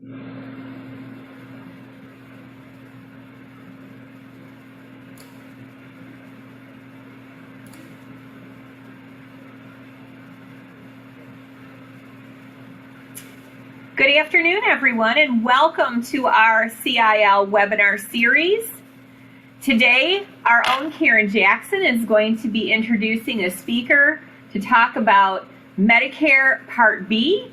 Good afternoon, everyone, and welcome to our CIL webinar series. Today, our own Karen Jackson is going to be introducing a speaker to talk about Medicare Part B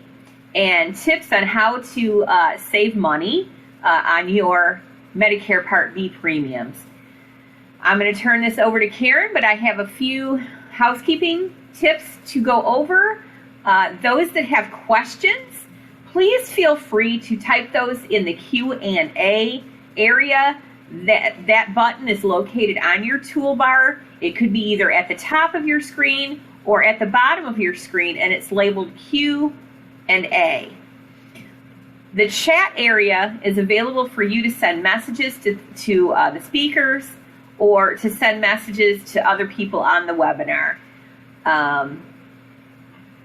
and tips on how to save money on your Medicare Part B premiums. I'm going to turn this over to Karen, but I have a few housekeeping tips to go over. Those that have questions, please feel free to type those in the Q&A area. That button is located on your toolbar. It could be either at the top of your screen or at the bottom of your screen, and it's labeled Q&A. The chat area is available for you to send messages to the speakers or to send messages to other people on the webinar.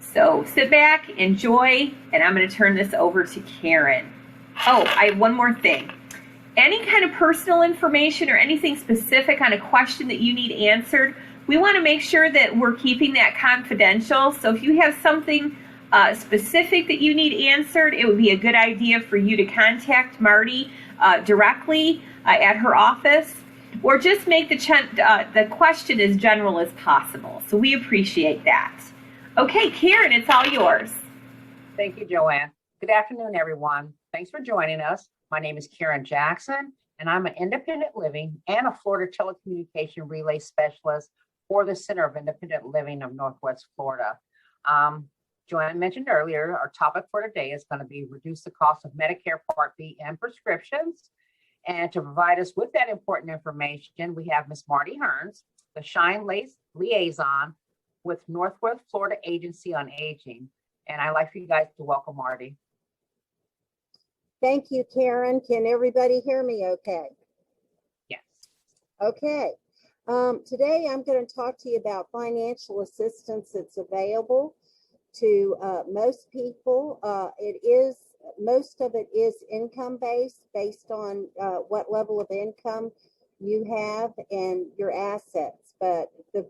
So sit back, enjoy, and I'm going to turn this over to Karen. Oh, I have one more thing. Any kind of personal information or anything specific on a question that you need answered, we want to make sure that we're keeping that confidential. So if you have something specific that you need answered, it would be a good idea for you to contact Marti directly at her office, or just make the question as general as possible. So we appreciate that. Okay, Karen, it's all yours. Thank you, Joanne. Good afternoon, everyone. Thanks for joining us. My name is Karen Jackson, and I'm an independent living and a Florida telecommunication relay specialist for the Center of Independent Living of Northwest Florida. Joanne mentioned earlier, our topic for today is going to be reduce the cost of Medicare Part B and prescriptions. And to provide us with that important information, we have Ms. Marti Hearn, the SHINE liaison with Northwest Florida Agency on Aging. And I'd like for you guys to welcome Marti. Thank you, Karen. Can everybody hear me okay? Yes. Okay. Today I'm going to talk to you about financial assistance that's available to most people. Most of it is income-based, based on what level of income you have and your assets. But the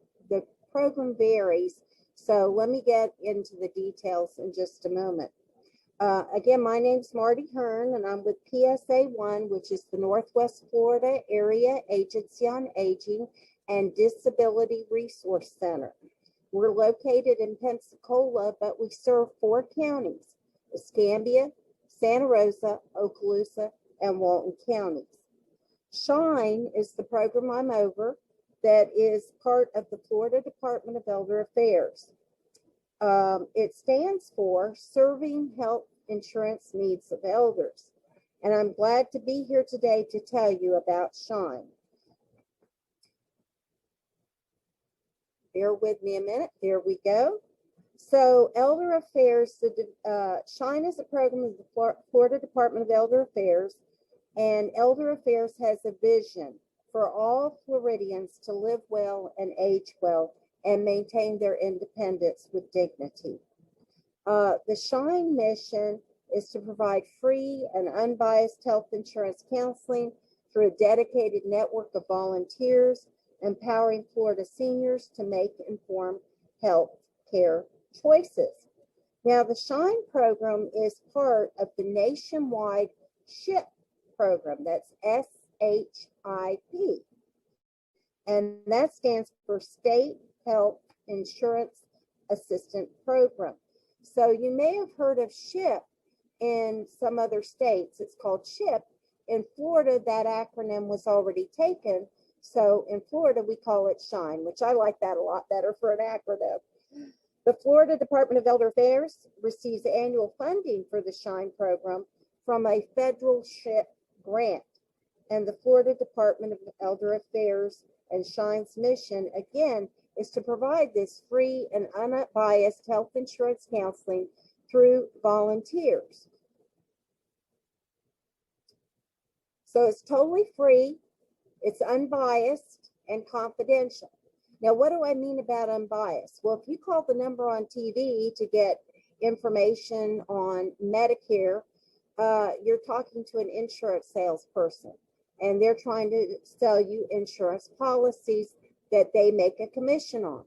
program varies. So let me get into the details in just a moment. Again, my name's Marti Hearn, and I'm with PSA1, which is the Northwest Florida Area Agency on Aging and Disability Resource Center. We're located in Pensacola, but we serve 4 counties: Escambia, Santa Rosa, Okaloosa, and Walton counties. SHINE is the program I'm over that is part of the Florida Department of Elder Affairs. It stands for Serving Health Insurance Needs of Elders. And I'm glad to be here today to tell you about SHINE. Bear with me a minute. There we go. So Elder Affairs, SHINE is a program of the Florida Department of Elder Affairs, and Elder Affairs has a vision for all Floridians to live well and age well and maintain their independence with dignity. The SHINE mission is to provide free and unbiased health insurance counseling through a dedicated network of volunteers, empowering Florida seniors to make informed health care choices. Now, the SHINE program is part of the nationwide SHIP program. That's SHIP. And that stands for State Health Insurance Assistant Program. So you may have heard of SHIP in some other states. It's called SHIP. In Florida, that acronym was already taken. So in Florida, we call it SHINE, which I like that a lot better for an acronym. The Florida Department of Elder Affairs receives annual funding for the SHINE program from a federal SHIP grant. And the Florida Department of Elder Affairs and SHINE's mission, again, is to provide this free and unbiased health insurance counseling through volunteers. So it's totally free, it's unbiased and confidential. Now, what do I mean about unbiased? Well, if you call the number on TV to get information on Medicare, you're talking to an insurance salesperson, and they're trying to sell you insurance policies that they make a commission on.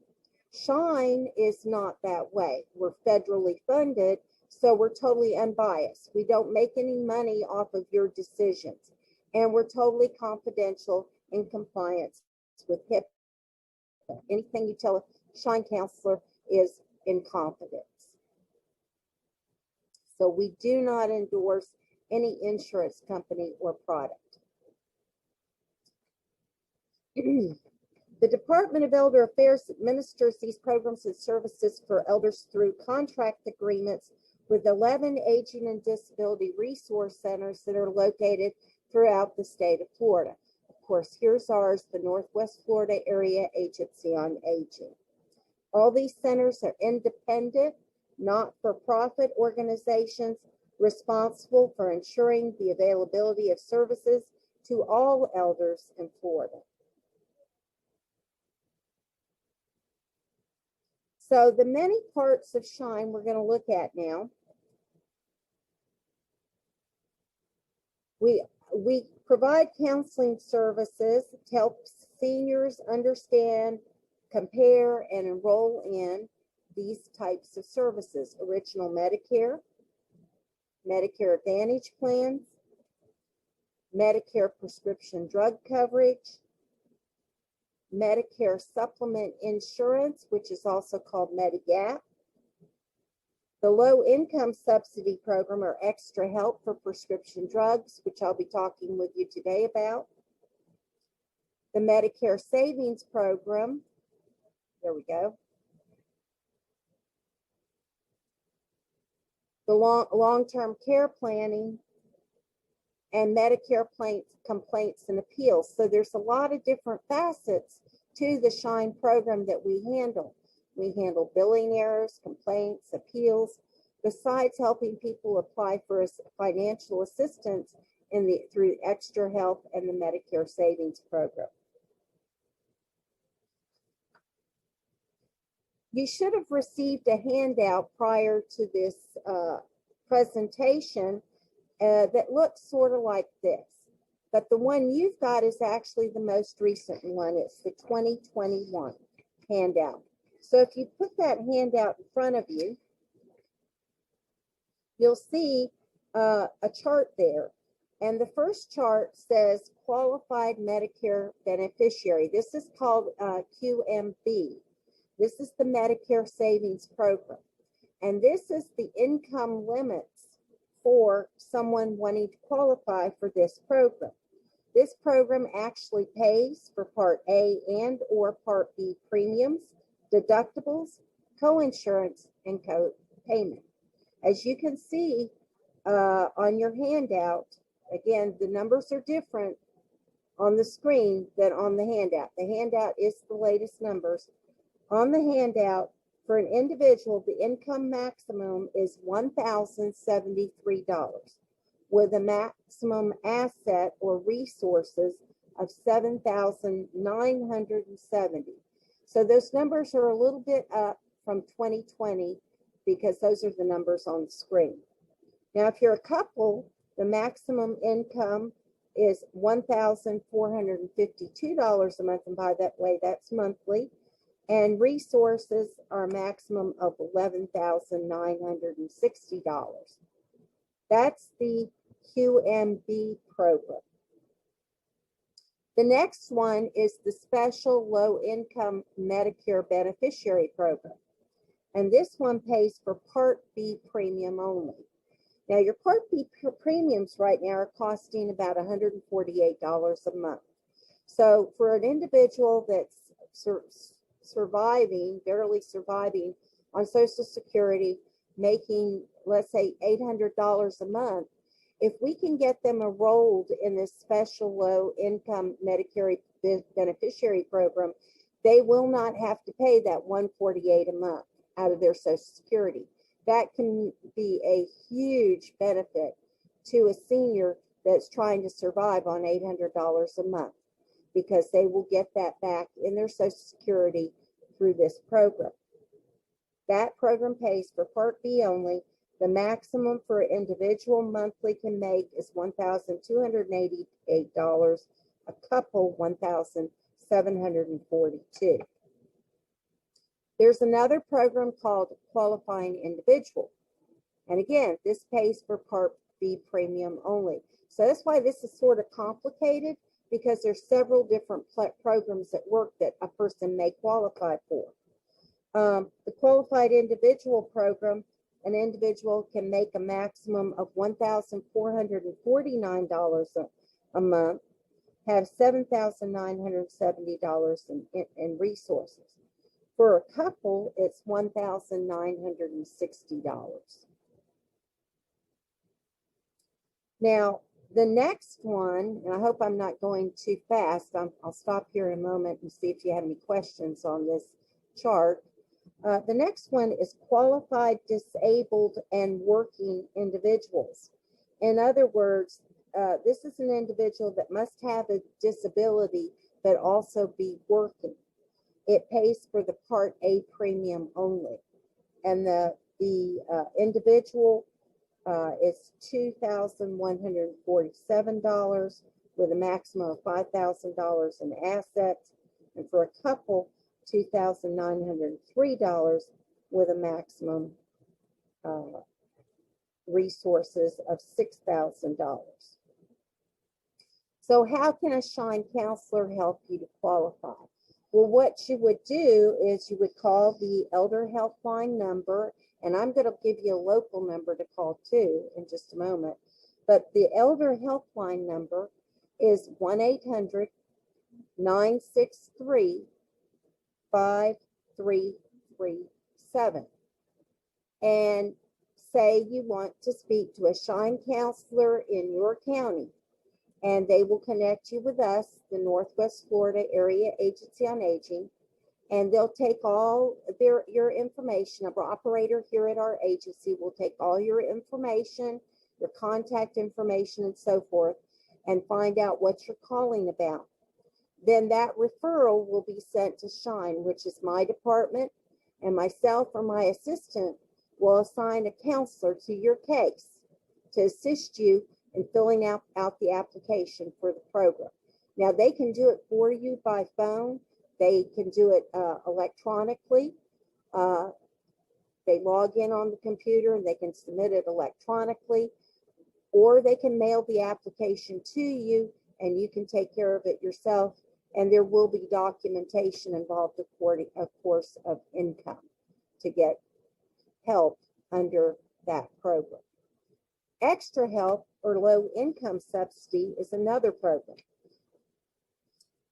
Shine is not that way. We're federally funded, so we're totally unbiased. We don't make any money off of your decisions, and we're totally confidential in compliance with HIPAA. Anything you tell a Shine counselor is in confidence. So we do not endorse any insurance company or product. The Department of Elder Affairs administers these programs and services for elders through contract agreements with 11 aging and disability resource centers that are located throughout the state of Florida. Of course, here's ours, the Northwest Florida Area Agency on Aging. All these centers are independent, not-for-profit organizations responsible for ensuring the availability of services to all elders in Florida. So the many parts of Shine we're going to look at now. We provide counseling services to help seniors understand, compare, and enroll in these types of services: Original Medicare, Medicare Advantage plans, Medicare prescription drug coverage, Medicare supplement insurance, which is also called Medigap, the low income subsidy program or extra help for prescription drugs, which I'll be talking with you today about, the Medicare savings program, there we go, the long-term care planning, and Medicare complaints and appeals. So there's a lot of different facets to the Shine program that we handle. We handle billing errors, complaints, appeals, besides helping people apply for financial assistance through extra help and the Medicare savings program. You should have received a handout prior to this presentation that looks sort of like this, but the one you've got is actually the most recent one. It's the 2021 handout. So if you put that handout in front of you, you'll see a chart there. And the first chart says qualified Medicare beneficiary. This is called QMB. This is the Medicare savings program. And this is the income limits for someone wanting to qualify for this program. This program actually pays for Part A and or Part B premiums, deductibles, co-insurance, and co-payment. As you can see on your handout, again, the numbers are different on the screen than on the handout. The handout is the latest numbers. On the handout, for an individual, the income maximum is $1,073 with a maximum asset or resources of $7,970. So those numbers are a little bit up from 2020 because those are the numbers on the screen. Now, if you're a couple, the maximum income is $1,452 a month, and by that way, that's monthly. And resources are a maximum of $11,960. That's the QMB program. The next one is the Special Low Income Medicare Beneficiary Program. And this one pays for Part B premium only. Now, your Part B premiums right now are costing about $148 a month. So for an individual that's barely surviving on Social Security, making, let's say, $800 a month, if we can get them enrolled in this special low income Medicare beneficiary program, they will not have to pay that $148 a month out of their Social Security. That can be a huge benefit to a senior that's trying to survive on $800 a month, because they will get that back in their Social Security through this program. That program pays for Part B only, The maximum for an individual monthly can make is $1,288, a couple $1,742. There's another program called Qualifying Individual. And again, this pays for Part B premium only. So that's why this is sort of complicated, because there's several different programs at work that a person may qualify for. The Qualified Individual program, an individual can make a maximum of $1,449 a month, have $7,970 in resources. For a couple, it's $1,960. Now, the next one, and I hope I'm not going too fast. I'll stop here in a moment and see if you have any questions on this chart. The next one is qualified disabled and working individuals. In other words, this is an individual that must have a disability but also be working. It pays for the Part A premium only. And the individual is $2,147 with a maximum of $5,000 in assets. And for a couple, $2,903 with a maximum resources of $6,000. So how can a SHINE counselor help you to qualify? Well, what you would do is you would call the Elder Helpline number, and I'm going to give you a local number to call too in just a moment. But the Elder Helpline number is 1-800-963-5337. And say you want to speak to a SHINE counselor in your county, and they will connect you with us, the Northwest Florida Area Agency on Aging, and they'll take all your information. Our operator here at our agency will take all your information, your contact information, and so forth, and find out what you're calling about. Then that referral will be sent to SHINE, which is my department, and myself or my assistant will assign a counselor to your case to assist you in filling out the application for the program. Now, they can do it for you by phone. They can do it electronically. They log in on the computer and they can submit it electronically, or they can mail the application to you and you can take care of it yourself. And there will be documentation involved, according, of course, of income to get help under that program. Extra help or low income subsidy is another program.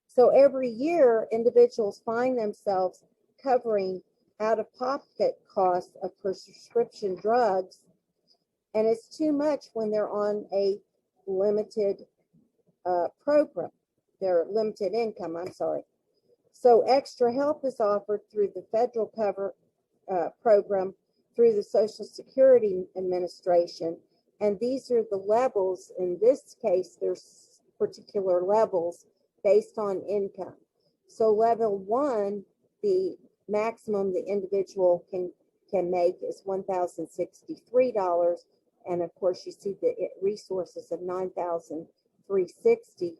So every year, individuals find themselves covering out-of-pocket costs of prescription drugs, and it's too much when they're on a limited program. They're limited income, I'm sorry. So extra help is offered through the federal cover program through the Social Security Administration. And these are the levels. In this case, there's particular levels based on income. So level 1, the maximum the individual can make is $1,063. And of course, you see the resources of $9,360.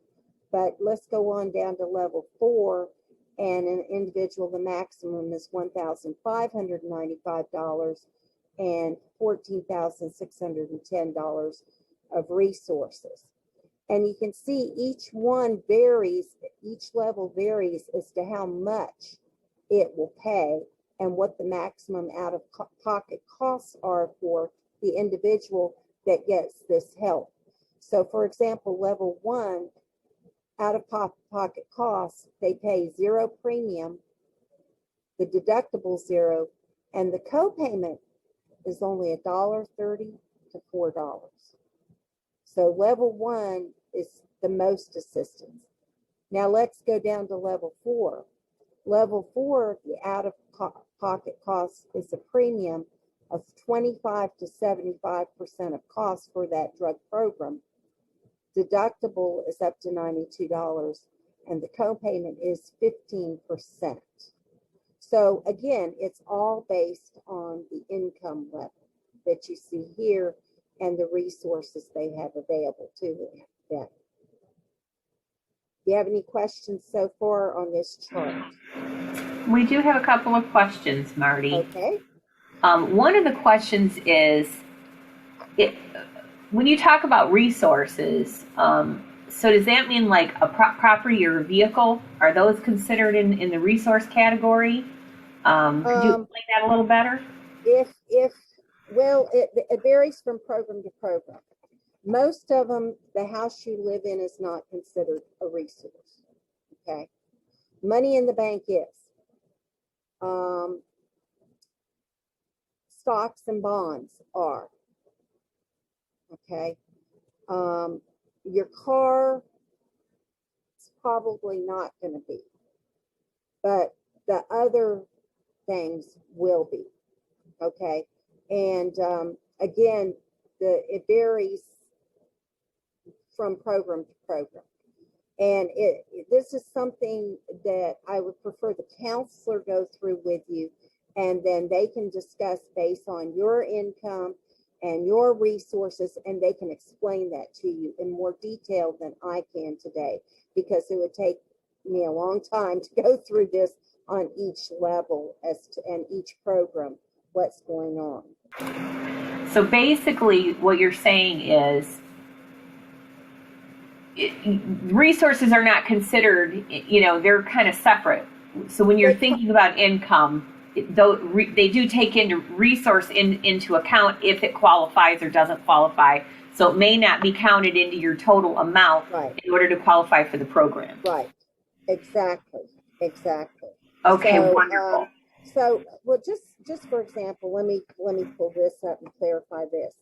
But let's go on down to level 4. And an individual, the maximum is $1,595 and $14,610 of resources. And you can see each one varies, each level varies as to how much it will pay and what the maximum out-of-pocket costs are for the individual that gets this help. So for example, level 1, out-of-pocket costs, they pay 0 premium, the deductible 0, and the copayment is only $1.30 to $4. So level 1 is the most assistance. Now let's go down to level 4. Level 4, the out-of-pocket cost is a premium of 25 to 75% of costs for that drug program. Deductible is up to $92, and the copayment is 15%. So again, it's all based on the income level. that you see here and the resources they have available to them. Do you have any questions so far on this chart? We do have a couple of questions, Marty. Okay. One of the questions is, when you talk about resources, so does that mean like a property or a vehicle? Are those considered in the resource category? Could you explain that a little better? Well, it varies from program to program. Most of them, the house you live in is not considered a resource. Okay. Money in the bank is. Stocks and bonds are. Okay. Your car is probably not going to be, but the other things will be. Okay. And again, it varies from program to program. And this is something that I would prefer the counselor go through with you, and then they can discuss based on your income and your resources, and they can explain that to you in more detail than I can today, because it would take me a long time to go through this on each level and each program, what's going on. So basically what you're saying is resources are not considered, they're kind of separate. So when you're thinking about income, they do take into resource into account if it qualifies or doesn't qualify. So it may not be counted into your total amount in order to qualify for the program. Right. Exactly. Okay, wonderful. Well, just for example, let me pull this up and clarify this.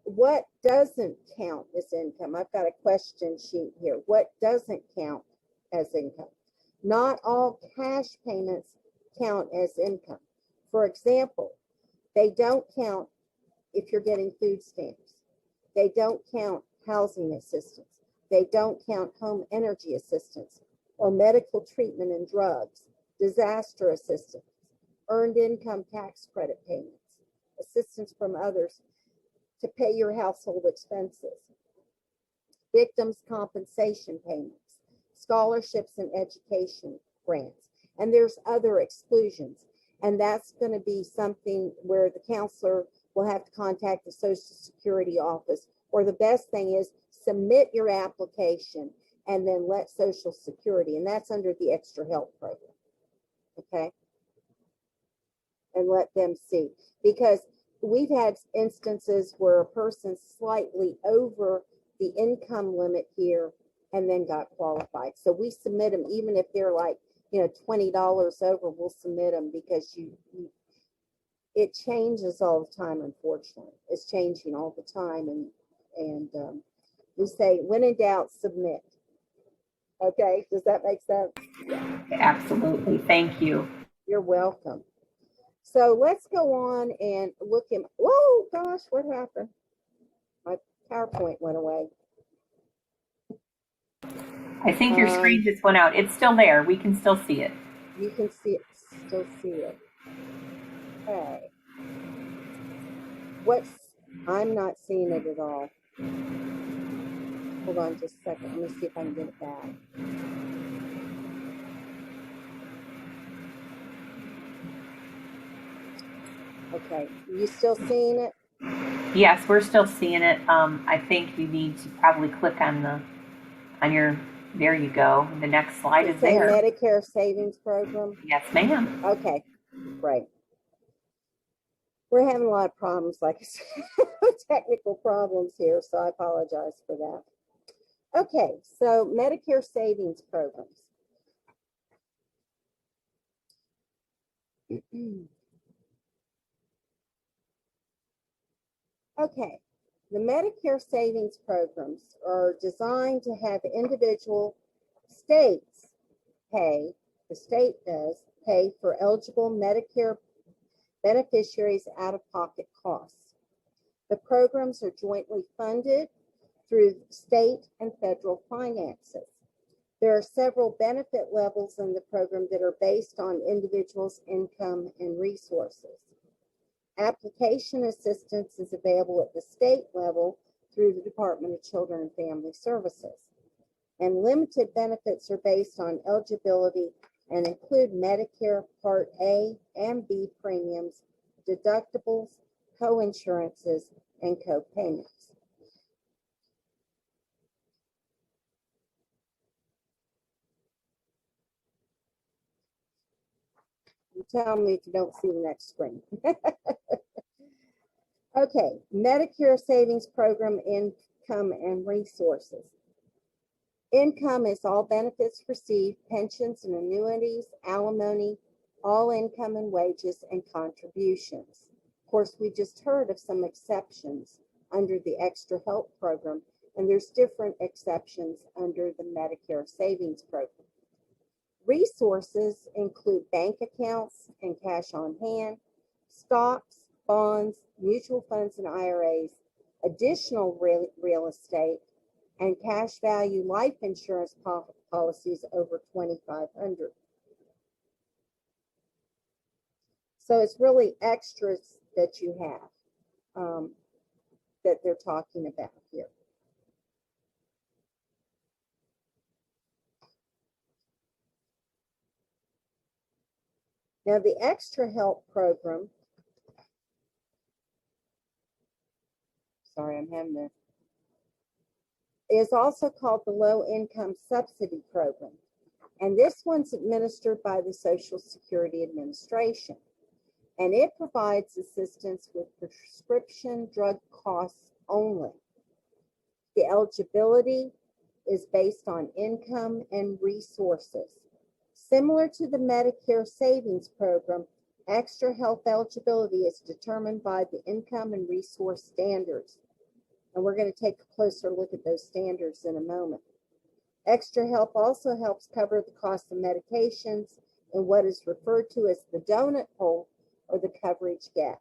What doesn't count as income? I've got a question sheet here. What doesn't count as income? Not all cash payments count as income. For example, they don't count if you're getting food stamps. They don't count housing assistance. They don't count home energy assistance or medical treatment and drugs, disaster assistance, earned income tax credit payments, assistance from others to pay your household expenses, victims' compensation payments, scholarships and education grants, and there's other exclusions. And that's going to be something where the counselor will have to contact the Social Security office, or the best thing is submit your application and then let Social Security, and that's under the Extra Help program, okay? And let them see, because we've had instances where a person's slightly over the income limit here and then got qualified. So we submit them, even if they're like, $20 over, we'll submit them, because it changes all the time, unfortunately. It's changing all the time, and we say, when in doubt, submit. Okay, does that make sense? Yeah. Absolutely, thank you. You're welcome. So let's go on and look in. Whoa, gosh, what happened? My PowerPoint went away. I think your screen just went out. It's still there. We can still see it. You can see it, still see it. Okay. I'm not seeing it at all. Hold on just a second. Let me see if I can get it back. Okay, you still seeing it? Yes, we're still seeing it. I think you need to probably click on your, there you go. The next slide is there. Medicare Savings Program? Yes, ma'am. Okay, great. We're having a lot of problems, like I said, technical problems here, so I apologize for that. Okay, so Medicare Savings Programs. Okay, the Medicare Savings Programs are designed to have individual states pay, the state does pay for eligible Medicare beneficiaries out-of-pocket costs. The programs are jointly funded through state and federal finances. There are several benefit levels in the program that are based on individuals' income and resources. Application assistance is available at the state level through the Department of Children and Family Services. And limited benefits are based on eligibility and include Medicare Part A and B premiums, deductibles, co-insurances, and co-payments. You tell me if you don't see the next screen. Okay, Medicare Savings Program Income and Resources. Income is all benefits received, pensions and annuities, alimony, all income and wages, and contributions. Of course, we just heard of some exceptions under the Extra Help Program, and there's different exceptions under the Medicare Savings Program. Resources include bank accounts and cash on hand, stocks, bonds, mutual funds and IRAs, additional real estate, and cash value life insurance policies over $2,500. So it's really extras that you have that they're talking about here. Now the Extra Help Program, sorry, I'm having to, is also called the Low Income Subsidy Program. And this one's administered by the Social Security Administration. And it provides assistance with prescription drug costs only. The eligibility is based on income and resources. Similar to the Medicare Savings Program, Extra Help eligibility is determined by the income and resource standards. And we're going to take a closer look at those standards in a moment. Extra Help also helps cover the cost of medications in what is referred to as the donut hole or the coverage gap.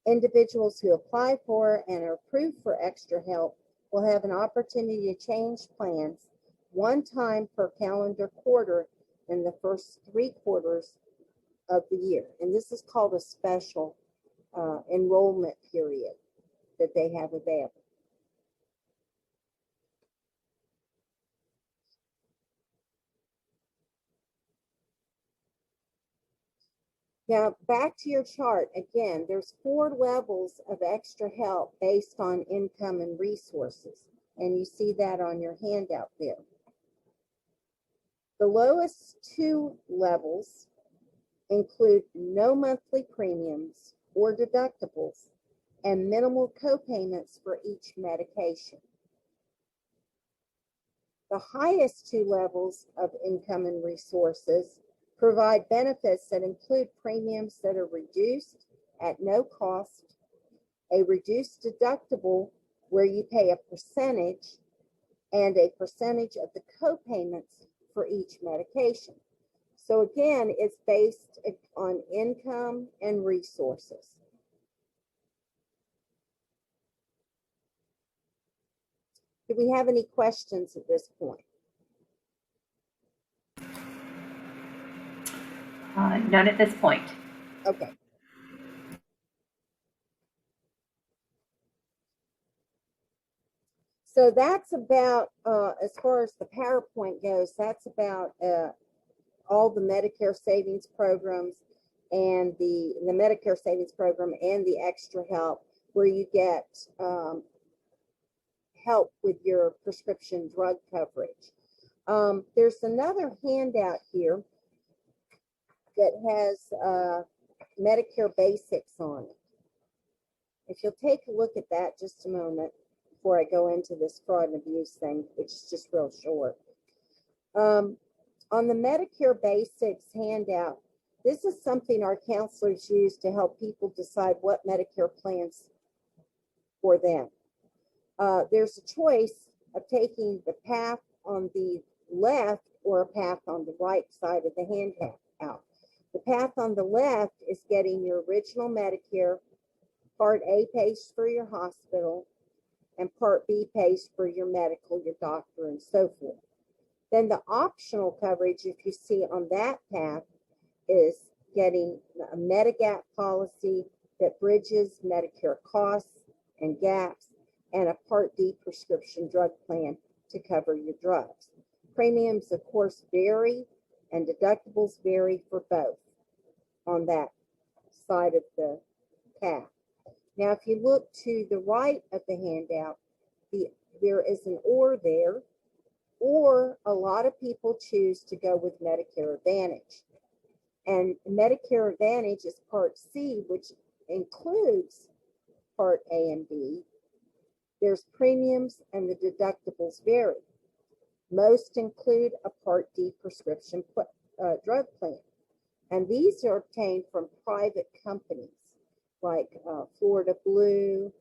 Individuals who apply for and are approved for Extra Help will have an opportunity to change plans one time per calendar quarter in the first 3 quarters of the year. And this is called a special enrollment period that they have available. Now, back to your chart. Again, there's 4 levels of Extra Help based on income and resources. And you see that on your handout there. The lowest 2 levels include no monthly premiums or deductibles and minimal co-payments for each medication. The highest 2 levels of income and resources provide benefits that include premiums that are reduced at no cost, a reduced deductible where you pay a percentage, and a percentage of the co-payments for each medication. So again, it's based on income and resources. Do we have any questions at this point? None at this point. Okay. So that's about, as far as the PowerPoint goes, that's about all the Medicare savings programs and the Medicare savings program and the Extra Help, where you get help with your prescription drug coverage. There's another handout here that has Medicare Basics on it. If you'll take a look at that just a moment before I go into this fraud and abuse thing, which is just real short. On the Medicare Basics handout, this is something our counselors use to help people decide what Medicare plans for them. There's a choice of taking the path on the left or a path on the right side of the handout. The path on the left is getting your original Medicare. Part A pays for your hospital, and Part B pays for your medical, your doctor, and so forth. Then the optional coverage, if you see on that path, is getting a Medigap policy that bridges Medicare costs and gaps, and a Part D prescription drug plan to cover your drugs. Premiums, of course, vary, and deductibles vary for both on that side of the path. Now, if you look to the right of the handout, there is an or there, or a lot of people choose to go with Medicare Advantage. And Medicare Advantage is Part C, which includes Part A and B. There's premiums and the deductibles vary. Most include a Part D prescription drug plan. And these are obtained from private companies like Florida Blue,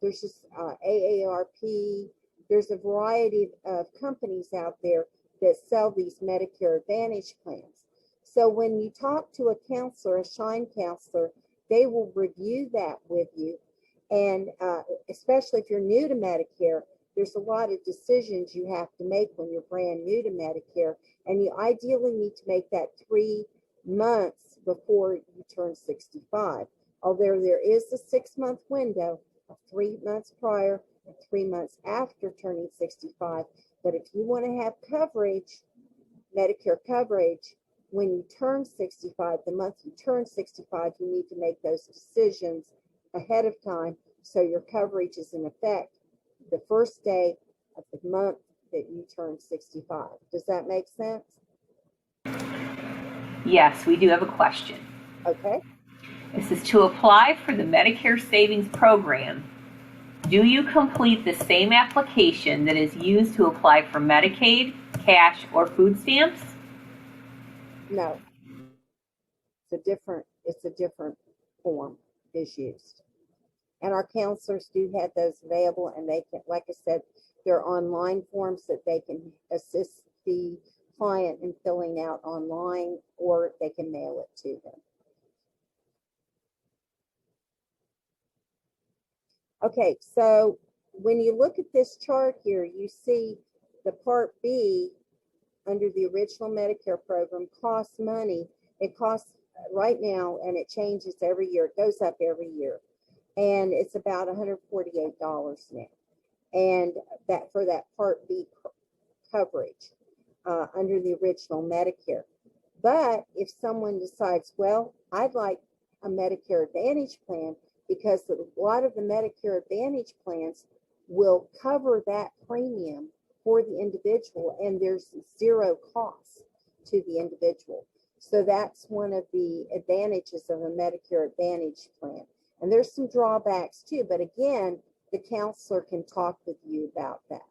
there's just AARP. There's a variety of companies out there that sell these Medicare Advantage plans. So when you talk to a counselor, a Shine counselor, they will review that with you. And especially if you're new to Medicare, there's a lot of decisions you have to make when you're brand new to Medicare. And you ideally need to make that 3 months before you turn 65. Although there is a 6-month window of 3 months prior and 3 months after turning 65. But if you want to have coverage, Medicare coverage, when you turn 65, the month you turn 65, you need to make those decisions ahead of time so your coverage is in effect the first day of the month that you turn 65. Does that make sense? Yes, we do have a question. Okay. This is to apply for the Medicare Savings Program. Do you complete the same application that is used to apply for Medicaid, cash, or food stamps? No. It's a different form is used. And our counselors do have those available, and they can, like I said, they're online forms that they can assist the client in filling out online, or they can mail it to them. Okay, so when you look at this chart here, you see the Part B under the original Medicare program costs money. It costs right now, and it changes every year. It goes up every year. And it's about $148 now. And that for that Part B coverage under the original Medicare. But if someone decides, well, I'd like a Medicare Advantage plan, because a lot of the Medicare Advantage plans will cover that premium for the individual, and there's zero cost to the individual. So that's one of the advantages of a Medicare Advantage plan. And there's some drawbacks too, but again, the counselor can talk with you about that.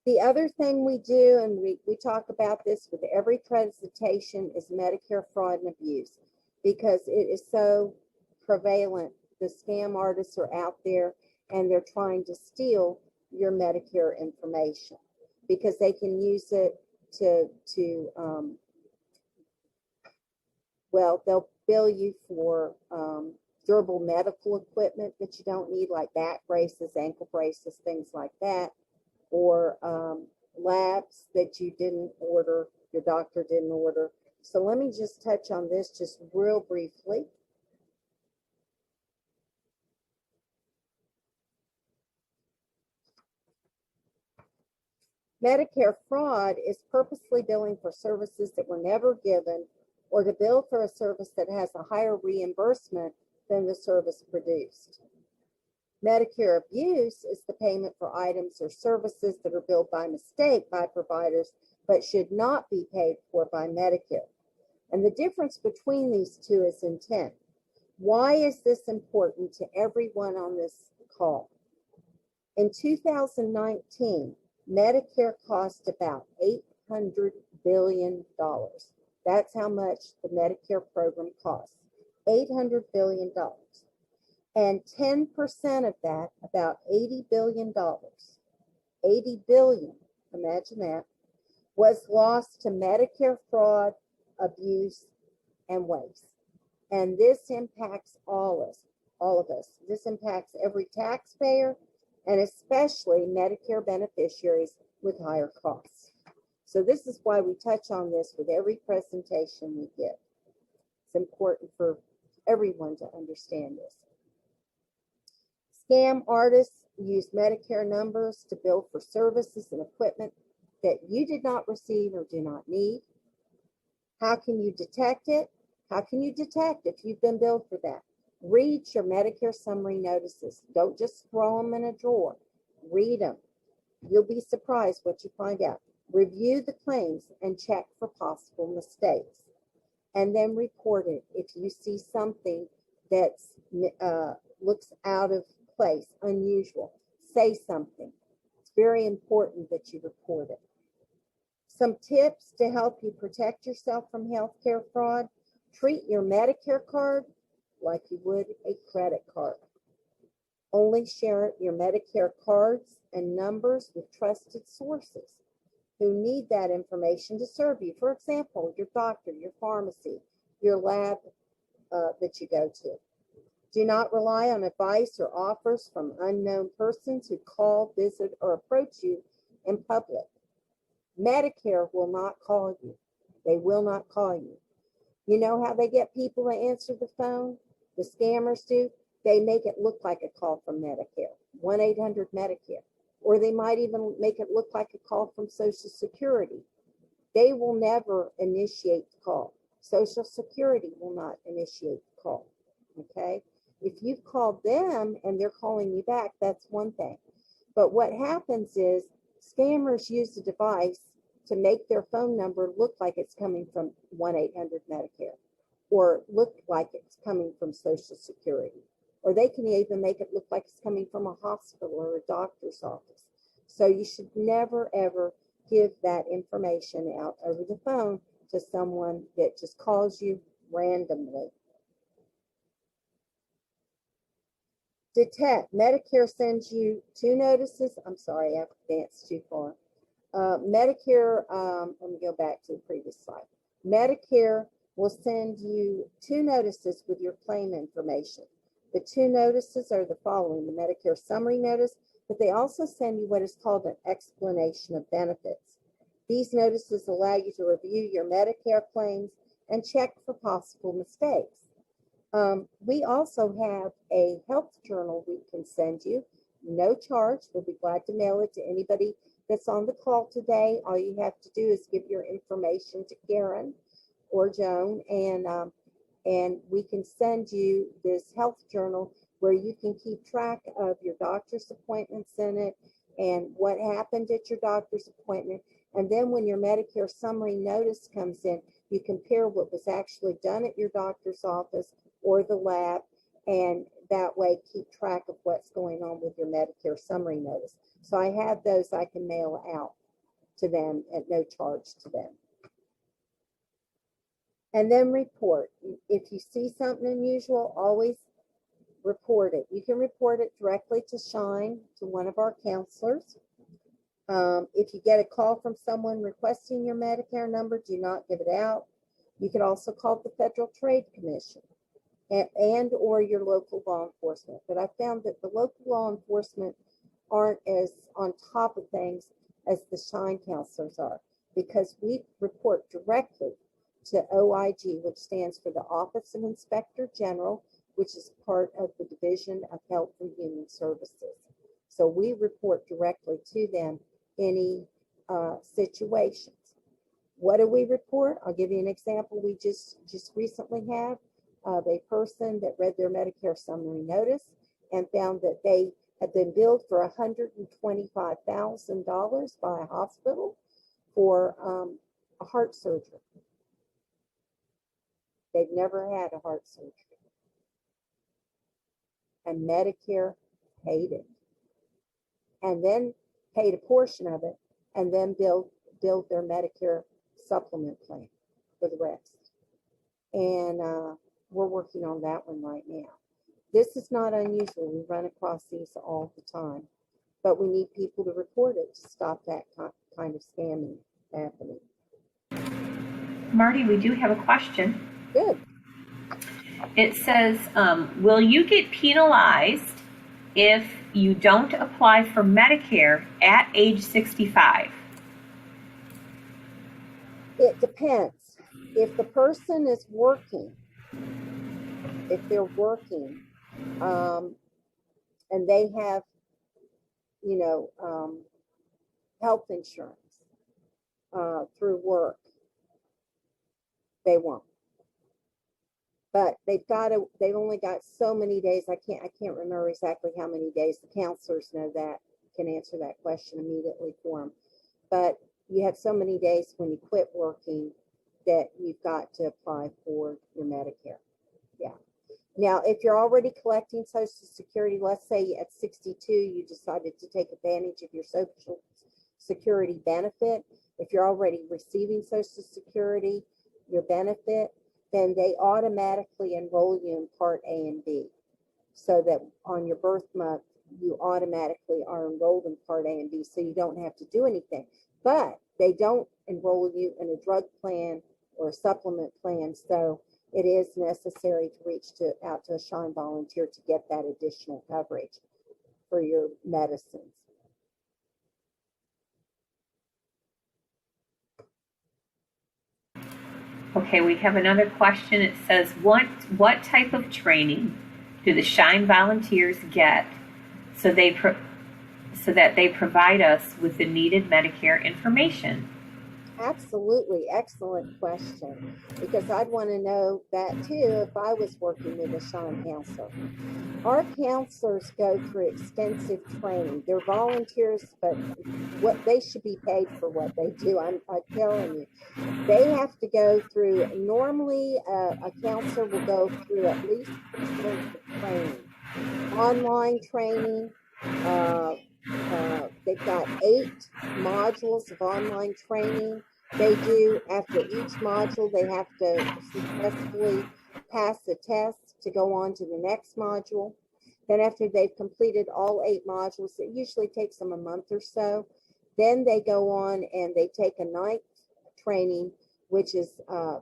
The other thing we do, and we talk about this with every presentation, is Medicare fraud and abuse, because it is so prevalent. The scam artists are out there, and they're trying to steal your Medicare information because they can use it well, they'll bill you for durable medical equipment that you don't need, like back braces, ankle braces, things like that, or labs that you didn't order, your doctor didn't order. So let me just touch on this just real briefly. Medicare fraud is purposely billing for services that were never given, or to bill for a service that has a higher reimbursement than the service produced. Medicare abuse is the payment for items or services that are billed by mistake by providers, but should not be paid for by Medicare. And the difference between these two is intent. Why is this important to everyone on this call? In 2019, Medicare cost about $800 billion. That's how much the Medicare program costs, $800 billion. And 10% of that, about $80 billion, 80 billion, imagine that, was lost to Medicare fraud, abuse, and waste. And this impacts all of us. This impacts every taxpayer, and especially Medicare beneficiaries with higher costs. So this is why we touch on this with every presentation we give. It's important for everyone to understand this. Scam artists use Medicare numbers to bill for services and equipment that you did not receive or do not need. How can you detect it? How can you detect if you've been billed for that? Read your Medicare summary notices. Don't just throw them in a drawer. Read them. You'll be surprised what you find out. Review the claims and check for possible mistakes. And then report it if you see something that looks out of place, unusual. Say something. It's very important that you report it. Some tips to help you protect yourself from healthcare fraud. Treat your Medicare card like you would a credit card. Only share your Medicare cards and numbers with trusted sources who need that information to serve you. For example, your doctor, your pharmacy, your lab that you go to. Do not rely on advice or offers from unknown persons who call, visit, or approach you in public. Medicare will not call you. They will not call you. You know how they get people to answer the phone? The scammers do. They make it look like a call from Medicare, 1-800-Medicare. Or they might even make it look like a call from Social Security. They will never initiate the call. Social Security will not initiate the call, okay? If you've called them and they're calling you back, that's one thing. But what happens is scammers use the device to make their phone number look like it's coming from 1-800-Medicare or look like it's coming from Social Security. Or they can even make it look like it's coming from a hospital or a doctor's office. So you should never, ever give that information out over the phone to someone that just calls you randomly. Detect. Medicare sends you 2 notices. I'm sorry, I've advanced too far. Medicare, let me go back to the previous slide. Medicare will send you 2 notices with your claim information. The 2 notices are the following: the Medicare summary notice, but they also send you what is called an explanation of benefits. These notices allow you to review your Medicare claims and check for possible mistakes. We also have a health journal we can send you, no charge. We'll be glad to mail it to anybody that's on the call today. All you have to do is give your information to Karen or Joan, and we can send you this health journal where you can keep track of your doctor's appointments in it and what happened at your doctor's appointment. And then when your Medicare summary notice comes in, you compare what was actually done at your doctor's office or the lab, and that way keep track of what's going on with your Medicare summary notice. So I have those I can mail out to them at no charge to them. And then report. If you see something unusual, always report it. You can report it directly to Shine, to one of our counselors. If you get a call from someone requesting your Medicare number, do not give it out. You can also call the Federal Trade Commission and or your local law enforcement. But I found that the local law enforcement aren't as on top of things as the Shine counselors are, because we report directly to OIG, which stands for the Office of Inspector General, which is part of the Division of Health and Human Services. So we report directly to them any situations. What do we report? I'll give you an example. We just recently had of a person that read their Medicare summary notice and found that they had been billed for $125,000 by a hospital for a heart surgery. They've never had a heart surgery. And Medicare paid it. And then paid a portion of it, and then billed their Medicare supplement plan for the rest. And we're working on that one right now. This is not unusual. We run across these all the time. But we need people to report it to stop that kind of scamming happening. Marty, we do have a question. Good. It says, will you get penalized if you don't apply for Medicare at age 65? It depends. If the person is working, if they're working, and they have, health insurance through work, they won't. But they've only got so many days. I can't remember exactly how many days. The counselors know that, can answer that question immediately for them. But you have so many days when you quit working that you've got to apply for your Medicare. Yeah. Now, if you're already collecting Social Security, let's say at 62, you decided to take advantage of your Social Security benefit. If you're already receiving Social Security, your benefit, then they automatically enroll you in Part A and B. So that on your birth month, you automatically are enrolled in Part A and B, so you don't have to do anything. But they don't enroll you in a drug plan or a supplement plan, so it is necessary to reach out to a SHINE volunteer to get that additional coverage for your medicines. Okay, we have another question. It says, what type of training do the SHINE volunteers get so that they provide us with the needed Medicare information? Absolutely. Excellent question, because I'd want to know that too if I was working with a SHINE counselor. Our counselors go through extensive training. They're volunteers, but what they should be paid for what they do. I'm telling you, they have to go through, normally a counselor will go through at least 6 months of training. Online training, they've got 8 modules of online training. They do, after each module, they have to successfully pass the test to go on to the next module. Then after they've completed all 8 modules, it usually takes them a month or so. Then they go on and they take a 9th training, which is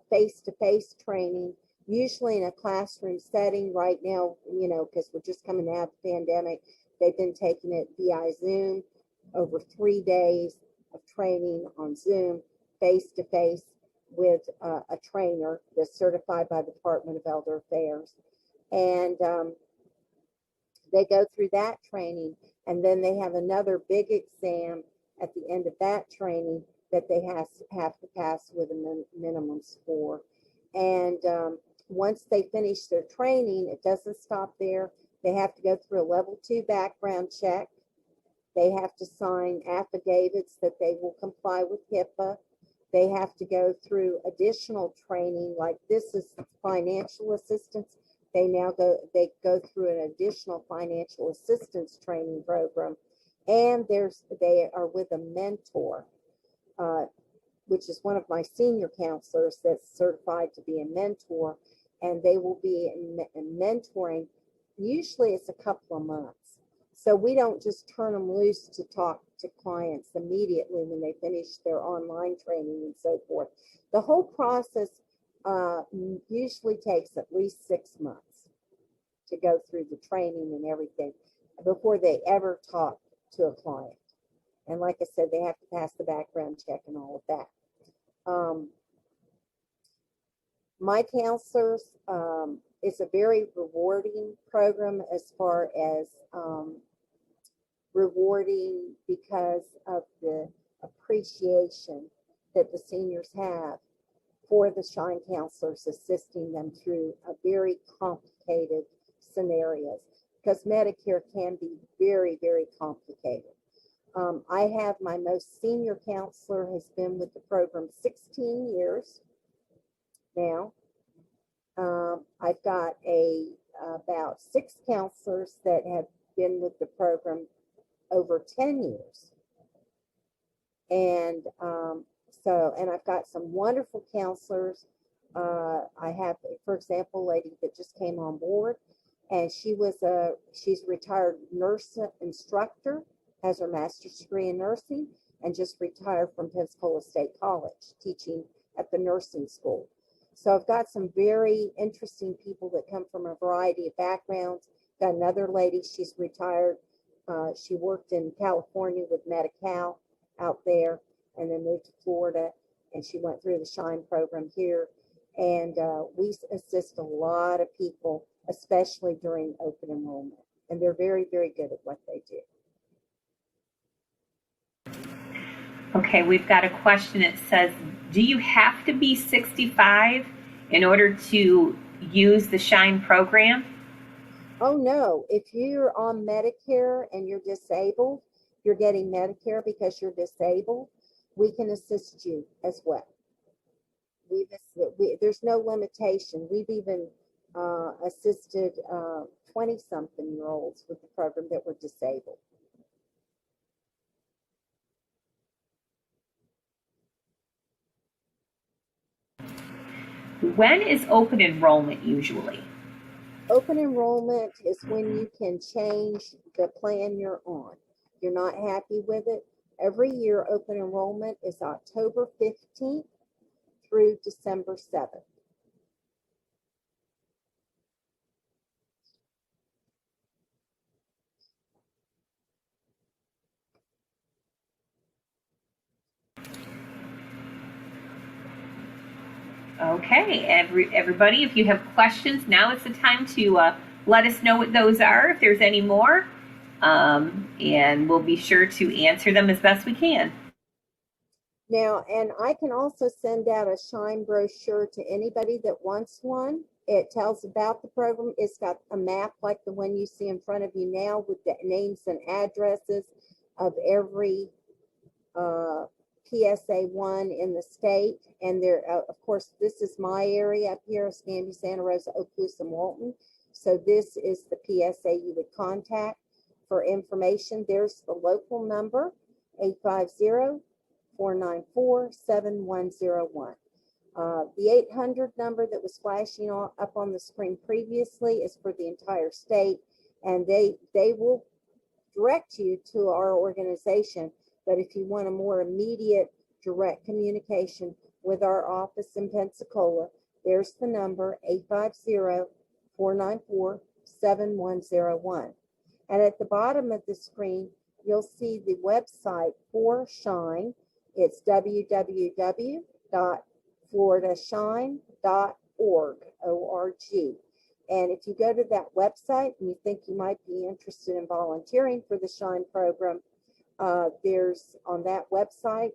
face-to-face training, usually in a classroom setting. Right now, because we're just coming out of the pandemic, they've been taking it via Zoom, over 3 days of training on Zoom, face-to-face with a trainer that's certified by the Department of Elder Affairs. And they go through that training, and then they have another big exam at the end of that training that they have to pass with a minimum score. And once they finish their training, it doesn't stop there. They have to go through a level 2 background check. They have to sign affidavits that they will comply with HIPAA. They have to go through additional training, like this is financial assistance. They go through an additional financial assistance training program. And they are with a mentor, which is one of my senior counselors that's certified to be a mentor. And they will be in mentoring. Usually it's a couple of months. So we don't just turn them loose to talk to clients immediately when they finish their online training and so forth. The whole process usually takes at least 6 months to go through the training and everything before they ever talk to a client. And like I said, they have to pass the background check and all of that. My counselors, it's a very rewarding program as far as rewarding because of the appreciation that the seniors have for the SHINE counselors assisting them through a very complicated scenarios, because Medicare can be very, very complicated. I have my most senior counselor has been with the program 16 years now. I've got about 6 counselors that have been with the program over 10 years. And and I've got some wonderful counselors. I have, for example, a lady that just came on board, and she's a retired nurse instructor, has her master's degree in nursing, and just retired from Pensacola State College, teaching at the nursing school. So I've got some very interesting people that come from a variety of backgrounds. Got another lady, she's retired. She worked in California with Medi-Cal out there, and then moved to Florida. and she went through the SHINE program here. And we assist a lot of people, especially during open enrollment. And they're very, very good at what they do. Okay, we've got a question. It says, do you have to be 65 in order to use the SHINE program? Oh, no. If you're on Medicare and you're disabled, you're getting Medicare because you're disabled, we can assist you as well. There's no limitation. We've even assisted 20-something-year-olds with the program that were disabled. When is open enrollment usually? Open enrollment is when you can change the plan you're on. You're not happy with it. Every year, open enrollment is October 15th through December 7th. Okay, everybody, if you have questions, now is the time to let us know what those are, if there's any more, and we'll be sure to answer them as best we can. Now, and I can also send out a SHINE brochure to anybody that wants one. It tells about the program. It's got a map like the one you see in front of you now with the names and addresses of every PSA 1 in the state. And there, of course, this is my area up here, Escambia, Santa Rosa, Okaloosa, and Walton. So this is the PSA you would contact for information. There's the local number, 850-494-7101. The 800 number that was flashing up on the screen previously is for the entire state, and they will direct you to our organization. But if you want a more immediate direct communication with our office in Pensacola, there's the number, 850-494-7101. And at the bottom of the screen, you'll see the website for SHINE. It's www.floridashine.org, O-R-G. And if you go to that website and you think you might be interested in volunteering for the SHINE program, there's on that website,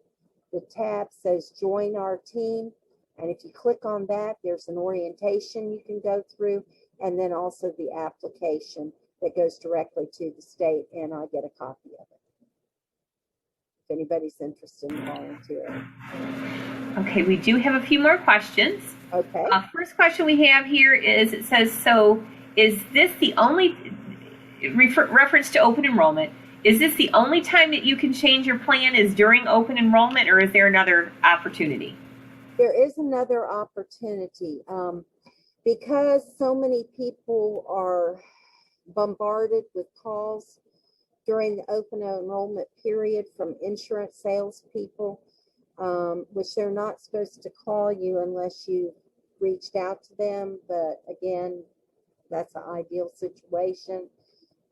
the tab says join our team. And if you click on that, there's an orientation you can go through, and then also the application that goes directly to the state, and I get a copy of it if anybody's interested in volunteering. Okay, we do have a few more questions. Okay. First question we have here is, it says, so is this the only, reference to open enrollment, is this the only time that you can change your plan is during open enrollment, or is there another opportunity? There is another opportunity. Because so many people are bombarded with calls during the open enrollment period from insurance salespeople, which they're not supposed to call you unless you reached out to them. But again, that's an ideal situation.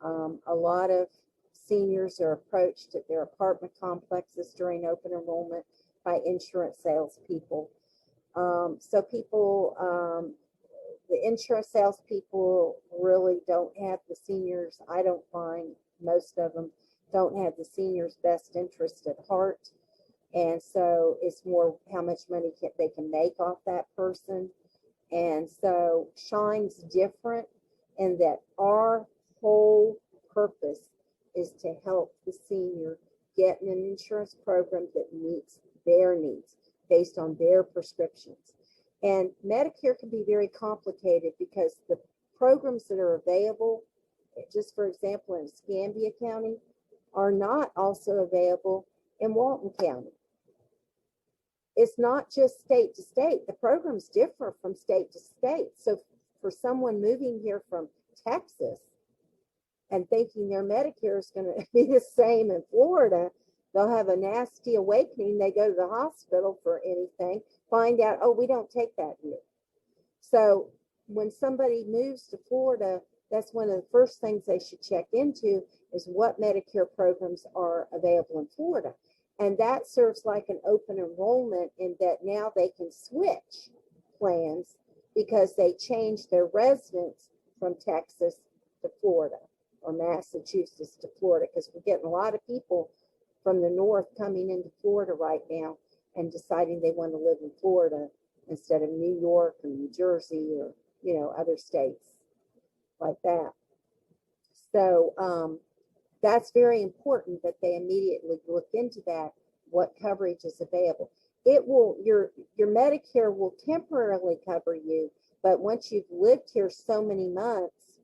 A lot of seniors are approached at their apartment complexes during open enrollment by insurance salespeople. So people, the insurance salespeople really don't have the seniors. I don't find most of them don't have the seniors' best interest at heart. And so it's more how much money they can make off that person. And so SHINE's different in that our whole purpose is to help the senior get in an insurance program that meets their needs based on their prescriptions. And Medicare can be very complicated because the programs that are available, just for example, in Escambia County, are not also available in Walton County. It's not just state to state. The programs differ from state to state. So for someone moving here from Texas and thinking their Medicare is going to be the same in Florida, they'll have a nasty awakening. They go to the hospital for anything, find out, oh, we don't take that here. So when somebody moves to Florida, that's one of the first things they should check into is what Medicare programs are available in Florida. And that serves like an open enrollment in that now they can switch plans because they changed their residence from Texas to Florida or Massachusetts to Florida, because we're getting a lot of people from the north coming into Florida right now and deciding they want to live in Florida instead of New York or New Jersey or, you know, other states like that. So that's very important that they immediately look into that, what coverage is available. It will, your Medicare will temporarily cover you, but once you've lived here so many months,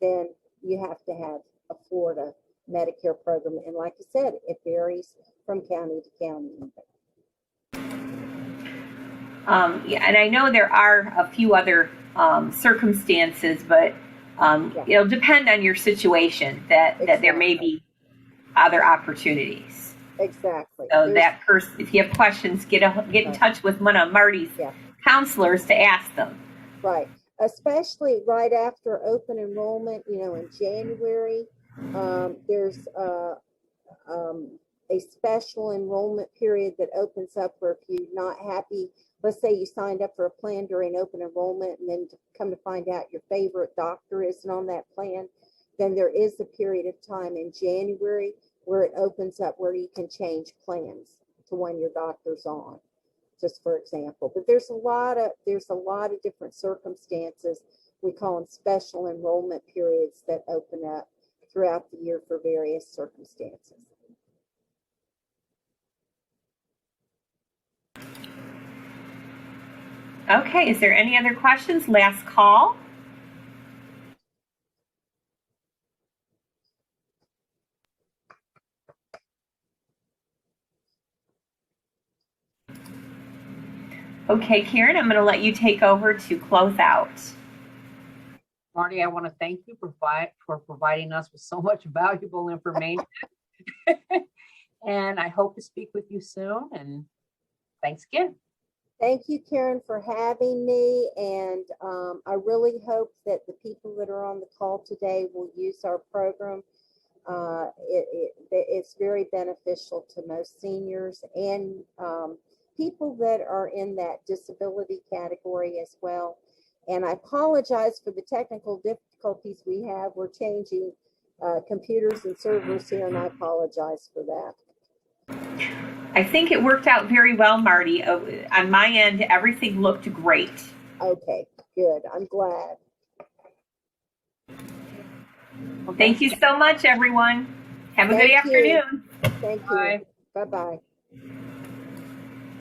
then you have to have a Florida Medicare program. And like I said, it varies from county to county. Yeah, and I know there are a few other circumstances, but it'll depend on your situation that there may be other opportunities. Exactly. So that person, if you have questions, get in touch with one of Marti's counselors to ask them. Right. Especially right after open enrollment, you know, in January, there's a special enrollment period that opens up where if you're not happy, let's say you signed up for a plan during open enrollment and then come to find out your favorite doctor isn't on that plan, then there is a period of time in January where it opens up where you can change plans to when your doctor's on, just for example. But there's a lot of different circumstances. We call them special enrollment periods that open up throughout the year for various circumstances. Okay, is there any other questions? Last call. Okay, Karen, I'm going to let you take over to close out. Marti, I want to thank you for providing us with so much valuable information. And I hope to speak with you soon. And thanks again. Thank you, Karen, for having me. And I really hope that the people that are on the call today will use our program. It's very beneficial to most seniors and people that are in that disability category as well. And I apologize for the technical difficulties we have. We're changing computers and servers here, and I apologize for that. I think it worked out very well, Marti. On my end, everything looked great. Okay, good. I'm glad. Well, thank you so much, everyone. Have a good afternoon. Thank you. Bye-bye.